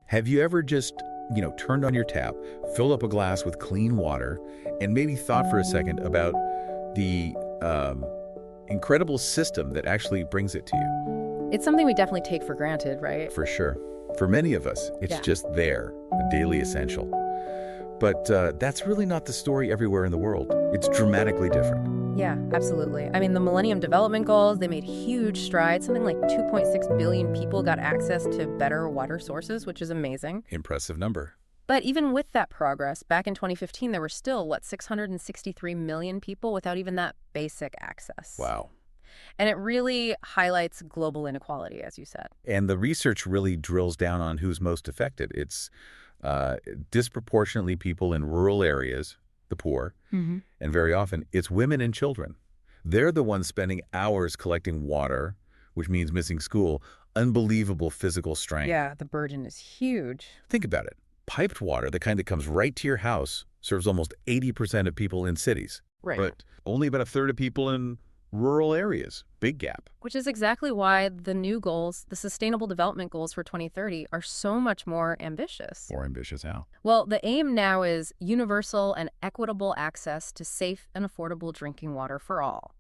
Have you ever just, turned on your tap, filled up a glass with clean water, and maybe thought for a second about the incredible system that actually brings it to you? It's something we definitely take for granted, right? For sure. For many of us, it's just there, a daily essential. But that's really not the story everywhere in the world. It's dramatically different. Yeah, absolutely. I mean, the Millennium Development Goals, they made huge strides. Something like 2.6 billion people got access to better water sources, which is amazing. Impressive number. But even with that progress, back in 2015, there were still, 663 million people without even that basic access. Wow. And it really highlights global inequality, as you said. And the research really drills down on who's most affected. It's disproportionately people in rural areas, the poor, and very often it's women and children. They're the ones spending hours collecting water, which means missing school, unbelievable physical strain. Yeah, the burden is huge. Think about it. Piped water, the kind that comes right to your house, serves almost 80% of people in cities. Right. But only about a third of people in rural areas. Big gap. Which is exactly why the new goals, the Sustainable Development Goals for 2030, are so much more ambitious. More ambitious how? Well, the aim now is universal and equitable access to safe and affordable drinking water for all.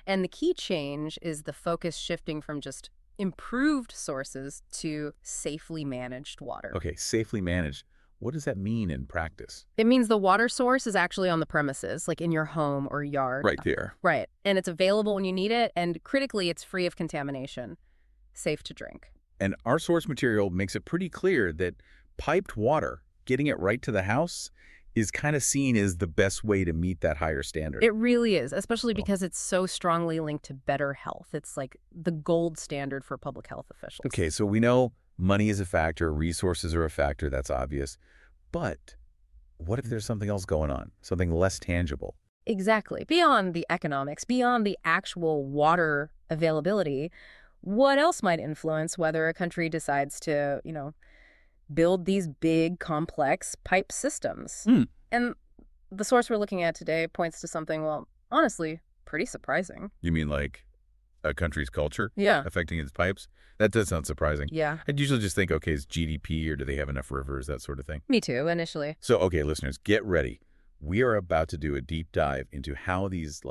And the key change is the focus shifting from just improved sources to safely managed water. Okay, safely managed. What does that mean in practice? It means the water source is actually on the premises, like in your home or yard. Right there. Right. And it's available when you need it, and critically, it's free of contamination, safe to drink. And our source material makes it pretty clear that piped water, getting it right to the house, is kind of seen as the best way to meet that higher standard. It really is, especially because it's so strongly linked to better health. It's like the gold standard for public health officials. Okay, so we know money is a factor, resources are a factor, that's obvious. But what if there's something else going on, something less tangible? Exactly. Beyond the economics, beyond the actual water availability, what else might influence whether a country decides to, build these big, complex pipe systems? And the source we're looking at today points to something, well, honestly, pretty surprising. You mean like a country's culture affecting its pipes? That does sound surprising. Yeah. I'd usually just think, okay, is GDP or do they have enough rivers, that sort of thing. Me too, initially. So, okay, listeners, get ready. We are about to do a deep dive into how these,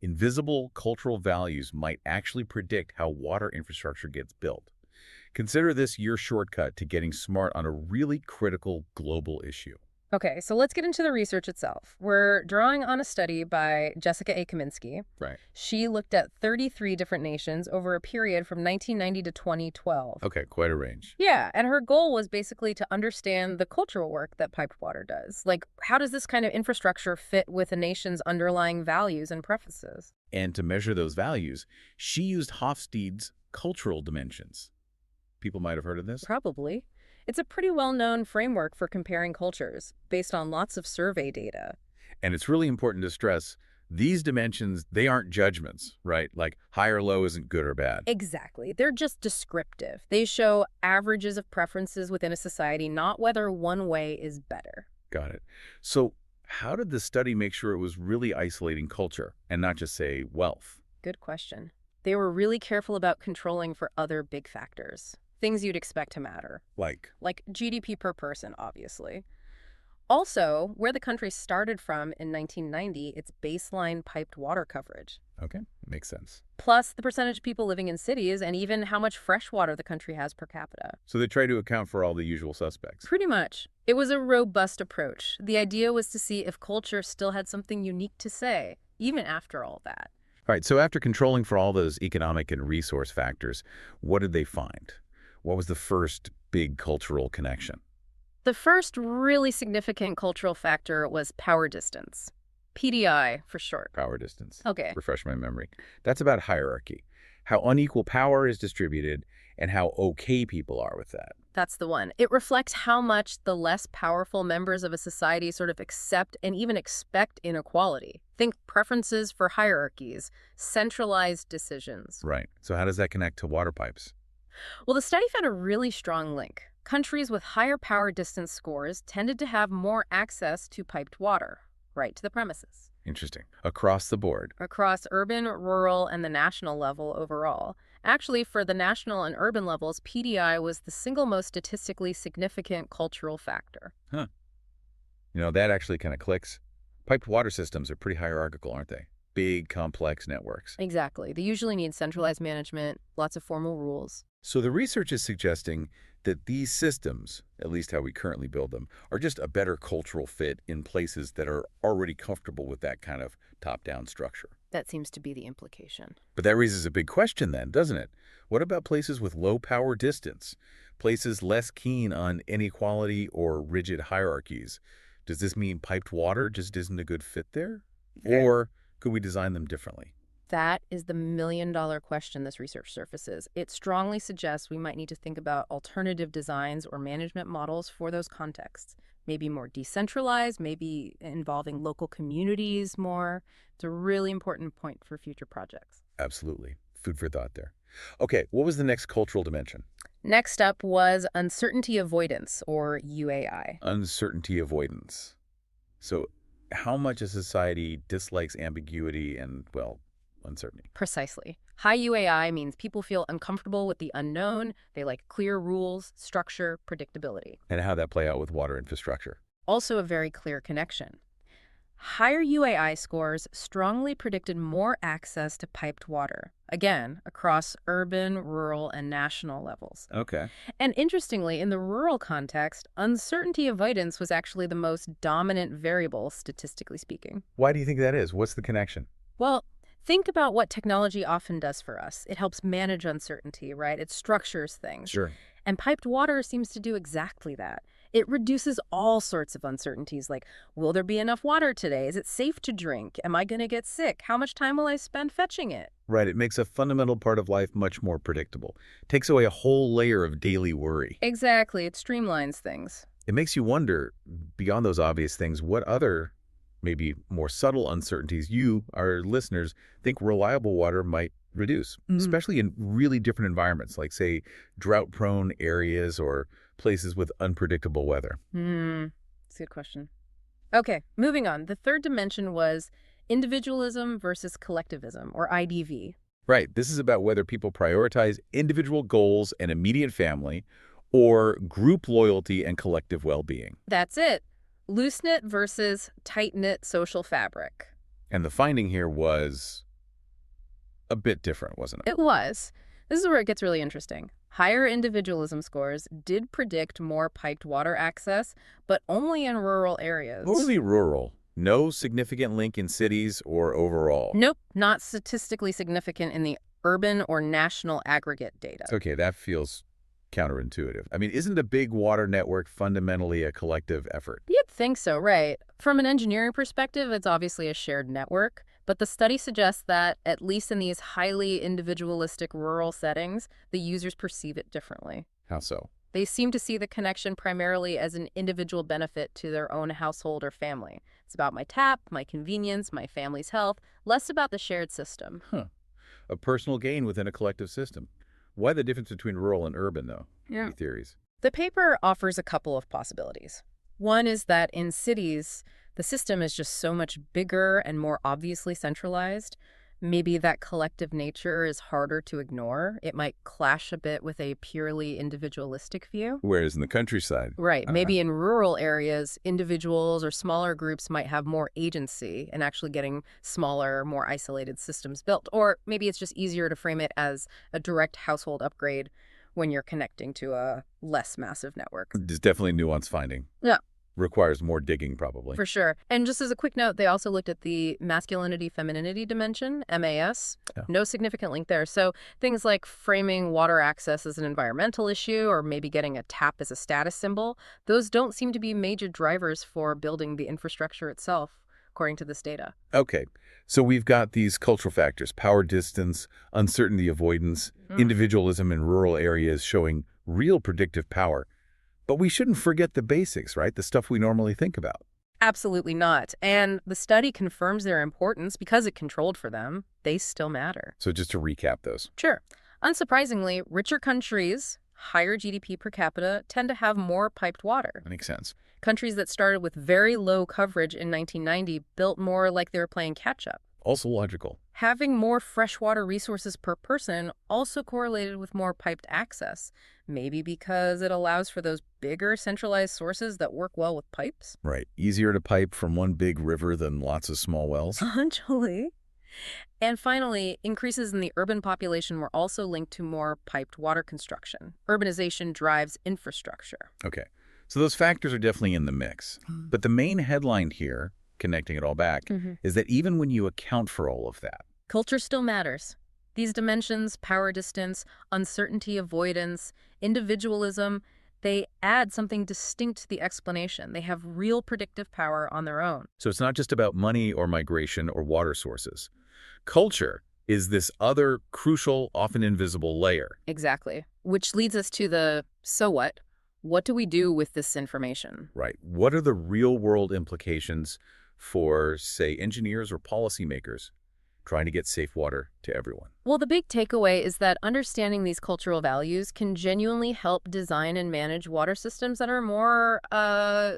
invisible cultural values might actually predict how water infrastructure gets built. Consider this your shortcut to getting smart on a really critical global issue. Okay, so let's get into the research itself. We're drawing on a study by Jessica A. Kaminsky. Right. She looked at 33 different nations over a period from 1990 to 2012. Okay, quite a range. Yeah, and her goal was basically to understand the cultural work that piped water does. Like, how does this kind of infrastructure fit with a nation's underlying values and preferences? And to measure those values, she used Hofstede's cultural dimensions. People might have heard of this. Probably. It's a pretty well-known framework for comparing cultures, based on lots of survey data. And it's really important to stress, these dimensions, they aren't judgments, right? Like high or low isn't good or bad. Exactly. They're just descriptive. They show averages of preferences within a society, not whether one way is better. Got it. So how did the study make sure it was really isolating culture and not just, say, wealth? Good question. They were really careful about controlling for other big factors. Things you'd expect to matter. Like GDP per person, obviously. Also, where the country started from in 1990, its baseline piped water coverage. Okay, makes sense. Plus the percentage of people living in cities and even how much fresh water the country has per capita. So they try to account for all the usual suspects. Pretty much. It was a robust approach. The idea was to see if culture still had something unique to say, even after all that. All right, so after controlling for all those economic and resource factors, what did they find? What was the first big cultural connection? The first really significant cultural factor was power distance. PDI for short. Power distance. Okay. Refresh my memory. That's about hierarchy, how unequal power is distributed and how okay people are with that. That's the one. It reflects how much the less powerful members of a society sort of accept and even expect inequality. Think preferences for hierarchies, centralized decisions. Right. So how does that connect to water pipes? Well, the study found a really strong link. Countries with higher power distance scores tended to have more access to piped water, right to the premises. Interesting. Across the board. Across urban, rural, and the national level overall. Actually, for the national and urban levels, PDI was the single most statistically significant cultural factor. Huh. That actually kind of clicks. Piped water systems are pretty hierarchical, aren't they? Big, complex networks. Exactly. They usually need centralized management, lots of formal rules. So the research is suggesting that these systems, at least how we currently build them, are just a better cultural fit in places that are already comfortable with that kind of top-down structure. That seems to be the implication. But that raises a big question then, doesn't it? What about places with low power distance? Places less keen on inequality or rigid hierarchies? Does this mean piped water just isn't a good fit there? Or could we design them differently? That is the million-dollar question this research surfaces. It strongly suggests we might need to think about alternative designs or management models for those contexts. Maybe more decentralized, maybe involving local communities more. It's a really important point for future projects. Absolutely. Food for thought there. Okay, what was the next cultural dimension? Next up was uncertainty avoidance, or UAI. Uncertainty avoidance. So how much a society dislikes ambiguity and, well, uncertainty? Precisely. High UAI means people feel uncomfortable with the unknown. They like clear rules, structure, predictability. And how that play out with water infrastructure? Also a very clear connection. Higher UAI scores strongly predicted more access to piped water, again, across urban, rural, and national levels. Okay. And interestingly, in the rural context, uncertainty avoidance was actually the most dominant variable, statistically speaking. Why do you think that is? What's the connection? Well, think about what technology often does for us. It helps manage uncertainty, right? It structures things. Sure. And piped water seems to do exactly that. It reduces all sorts of uncertainties like, will there be enough water today? Is it safe to drink? Am I going to get sick? How much time will I spend fetching it? Right. It makes a fundamental part of life much more predictable. Takes away a whole layer of daily worry. Exactly. It streamlines things. It makes you wonder, beyond those obvious things, what other, maybe more subtle uncertainties you, our listeners, think reliable water might reduce, especially in really different environments, like, say, drought-prone areas or places with unpredictable weather. That's a good question. Okay, moving on. The third dimension was individualism versus collectivism, or IDV. Right. This is about whether people prioritize individual goals and immediate family or group loyalty and collective well-being. That's it. Loose-knit versus tight-knit social fabric. And the finding here was a bit different, wasn't it? It was. This is where it gets really interesting. Higher individualism scores did predict more piped water access, but only in rural areas. Mostly rural. No significant link in cities or overall. Nope, not statistically significant in the urban or national aggregate data. Okay, that feels counterintuitive. I mean, isn't a big water network fundamentally a collective effort? You'd think so, right? From an engineering perspective, it's obviously a shared network, but the study suggests that, at least in these highly individualistic rural settings, the users perceive it differently. How so? They seem to see the connection primarily as an individual benefit to their own household or family. It's about my tap, my convenience, my family's health, less about the shared system. A personal gain within a collective system. Why the difference between rural and urban, though? Any theories? The paper offers a couple of possibilities. One is that in cities, the system is just so much bigger and more obviously centralized. Maybe that collective nature is harder to ignore. It might clash a bit with a purely individualistic view. Whereas in the countryside. Right. Maybe in rural areas, individuals or smaller groups might have more agency in actually getting smaller, more isolated systems built. Or maybe it's just easier to frame it as a direct household upgrade when you're connecting to a less massive network. There's definitely nuance finding. Yeah. Requires more digging, probably. For sure. And just as a quick note, they also looked at the masculinity-femininity dimension, MAS. Yeah. No significant link there. So things like framing water access as an environmental issue or maybe getting a tap as a status symbol, those don't seem to be major drivers for building the infrastructure itself, according to this data. Okay. So we've got these cultural factors, power distance, uncertainty avoidance, individualism in rural areas showing real predictive power. But we shouldn't forget the basics, right? The stuff we normally think about. Absolutely not. And the study confirms their importance because it controlled for them. They still matter. So just to recap those. Sure. Unsurprisingly, richer countries, higher GDP per capita, tend to have more piped water. That makes sense. Countries that started with very low coverage in 1990 built more like they were playing catch-up. Also logical. Having more freshwater resources per person also correlated with more piped access, maybe because it allows for those bigger centralized sources that work well with pipes? Right. Easier to pipe from one big river than lots of small wells? Essentially. And finally, increases in the urban population were also linked to more piped water construction. Urbanization drives infrastructure. Okay. So those factors are definitely in the mix. But the main headline here, connecting it all back, is that even when you account for all of that, Culture still matters. These dimensions, power distance, uncertainty avoidance, individualism, they add something distinct to the explanation. They have real predictive power on their own. so it's not just about money or migration or water sources. Culture is this other crucial, often invisible layer. Exactly. Which leads us to the so what? What do we do with this information? Right. What are the real-world implications for, say, engineers or policymakers trying to get safe water to everyone? Well, the big takeaway is that understanding these cultural values can genuinely help design and manage water systems that are more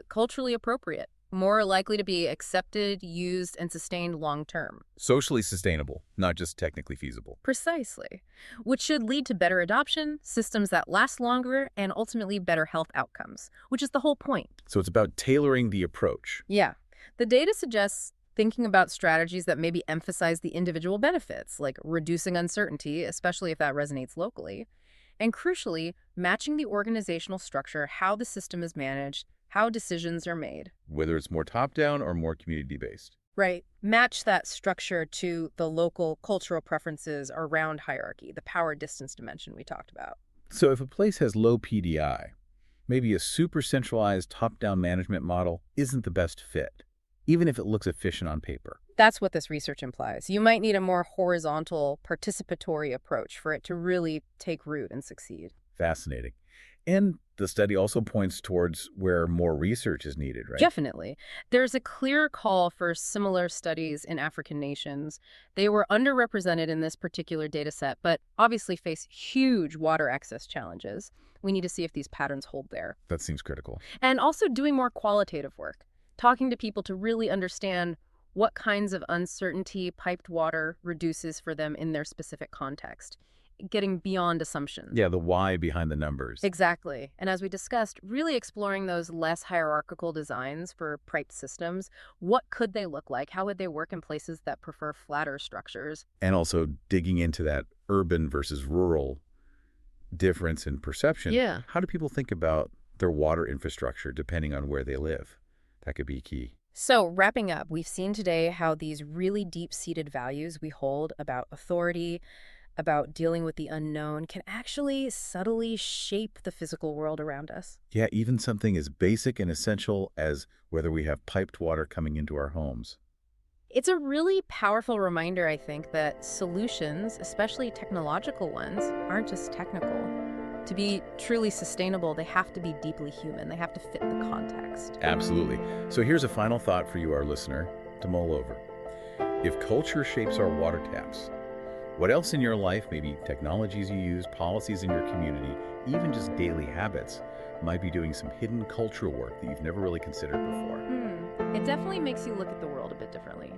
culturally appropriate, more likely to be accepted, used, and sustained long term. Socially sustainable, not just technically feasible. Precisely. Which should lead to better adoption, systems that last longer, and ultimately better health outcomes, which is the whole point. So it's about tailoring the approach. Yeah. The data suggests thinking about strategies that maybe emphasize the individual benefits, like reducing uncertainty, especially if that resonates locally, and crucially, matching the organizational structure, how the system is managed, how decisions are made. Whether it's more top-down or more community-based. Right. Match that structure to the local cultural preferences around hierarchy, the power distance dimension we talked about. So if a place has low PDI, maybe a super centralized top-down management model isn't the best fit, even if it looks efficient on paper. That's what this research implies. You might need a more horizontal, participatory approach for it to really take root and succeed. Fascinating. And the study also points towards where more research is needed, right? Definitely. There's a clear call for similar studies in African nations. They were underrepresented in this particular data set, but obviously face huge water access challenges. We need to see if these patterns hold there. That seems critical. And also doing more qualitative work, talking to people to really understand what kinds of uncertainty piped water reduces for them in their specific context, getting beyond assumptions. Yeah, the why behind the numbers. Exactly. And as we discussed, really exploring those less hierarchical designs for piped systems. What could they look like? How would they work in places that prefer flatter structures? And also digging into that urban versus rural difference in perception. Yeah. How do people think about their water infrastructure depending on where they live? That could be key. So wrapping up, we've seen today how these really deep-seated values we hold about authority, about dealing with the unknown, can actually subtly shape the physical world around us. Yeah, even something as basic and essential as whether we have piped water coming into our homes. It's a really powerful reminder, I think, that solutions, especially technological ones, aren't just technical. To be truly sustainable, they have to be deeply human. They have to fit the context. Absolutely. So here's a final thought for you, our listener, to mull over. If culture shapes our water taps, what else in your life, maybe technologies you use, policies in your community, even just daily habits, might be doing some hidden cultural work that you've never really considered before? It definitely makes you look at the world a bit differently.